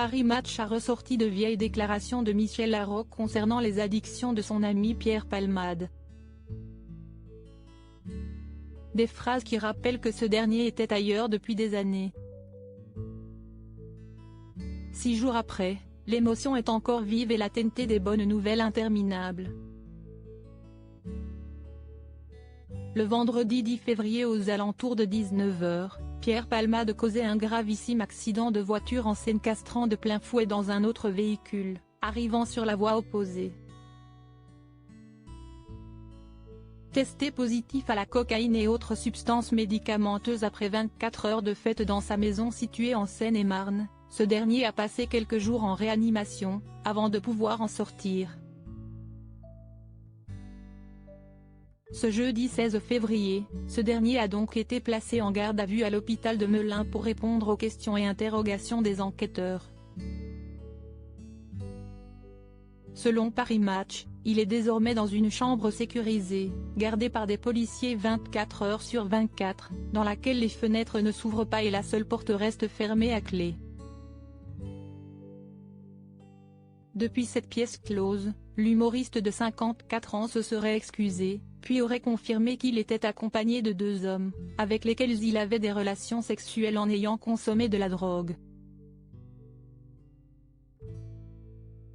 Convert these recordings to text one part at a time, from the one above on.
Paris Match a ressorti de vieilles déclarations de Michel Larocque concernant les addictions de son ami Pierre Palmade. Des phrases qui rappellent que ce dernier était ailleurs depuis des années. 6 jours après, l'émotion est encore vive et l'attente des bonnes nouvelles interminables. Le vendredi 10 février aux alentours de 19 h, Pierre Palmade causait un gravissime accident de voiture en s'encastrant de plein fouet dans un autre véhicule, arrivant sur la voie opposée. Testé positif à la cocaïne et autres substances médicamenteuses après 24 heures de fête dans sa maison située en Seine-et-Marne, ce dernier a passé quelques jours en réanimation, avant de pouvoir en sortir. Ce jeudi 16 février, ce dernier a donc été placé en garde à vue à l'hôpital de Melun pour répondre aux questions et interrogations des enquêteurs. Selon Paris Match, il est désormais dans une chambre sécurisée, gardée par des policiers 24 heures sur 24, dans laquelle les fenêtres ne s'ouvrent pas et la seule porte reste fermée à clé. Depuis cette pièce close, l'humoriste de 54 ans se serait excusé, puis aurait confirmé qu'il était accompagné de 2 hommes, avec lesquels il avait des relations sexuelles en ayant consommé de la drogue.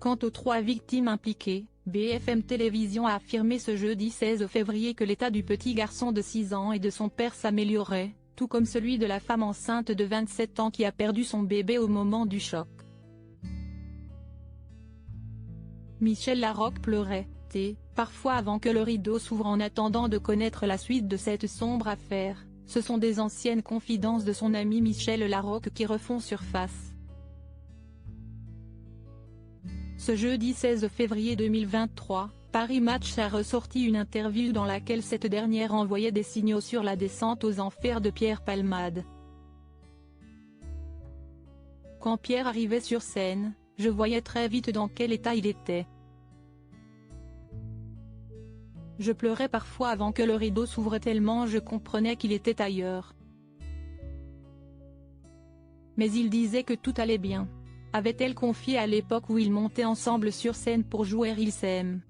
Quant aux 3 victimes impliquées, BFM Télévision a affirmé ce jeudi 16 février que l'état du petit garçon de 6 ans et de son père s'améliorait, tout comme celui de la femme enceinte de 27 ans qui a perdu son bébé au moment du choc. Michel Larocque pleurait, parfois avant que le rideau s'ouvre en attendant de connaître la suite de cette sombre affaire. Ce sont des anciennes confidences de son ami Michel Larocque qui refont surface. Ce jeudi 16 février 2023, Paris Match a ressorti une interview dans laquelle cette dernière envoyait des signaux sur la descente aux enfers de Pierre Palmade. Quand Pierre arrivait sur scène, je voyais très vite dans quel état il était. Je pleurais parfois avant que le rideau s'ouvre tellement je comprenais qu'il était ailleurs. Mais il disait que tout allait bien, avait-elle confié à l'époque où ils montaient ensemble sur scène pour jouer Ils s'aiment.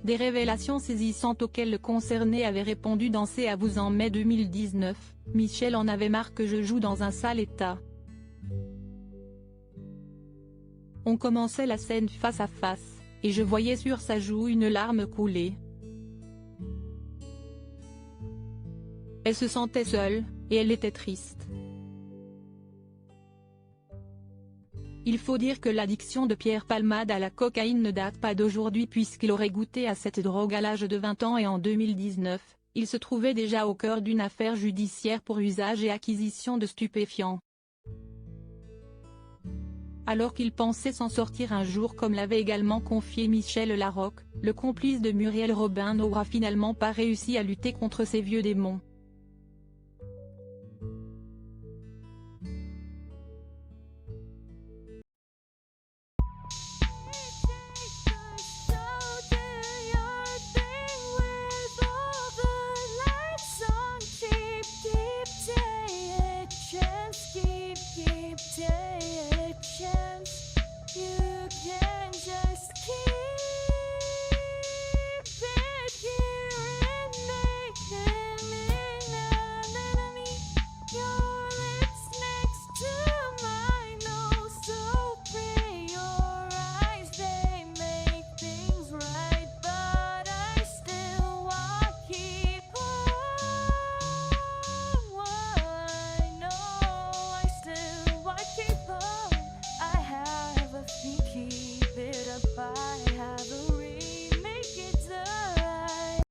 Des révélations saisissantes auxquelles le concerné avait répondu dans C'est à vous en mai 2019, Michel en avait marre que je joue dans un sale état. On commençait la scène face à face, et je voyais sur sa joue une larme couler. Elle se sentait seule, et elle était triste. Il faut dire que l'addiction de Pierre Palmade à la cocaïne ne date pas d'aujourd'hui puisqu'il aurait goûté à cette drogue à l'âge de 20 ans et en 2019, il se trouvait déjà au cœur d'une affaire judiciaire pour usage et acquisition de stupéfiants. Alors qu'il pensait s'en sortir un jour comme l'avait également confié Michel Larocque, le complice de Muriel Robin n'aura finalement pas réussi à lutter contre ces vieux démons.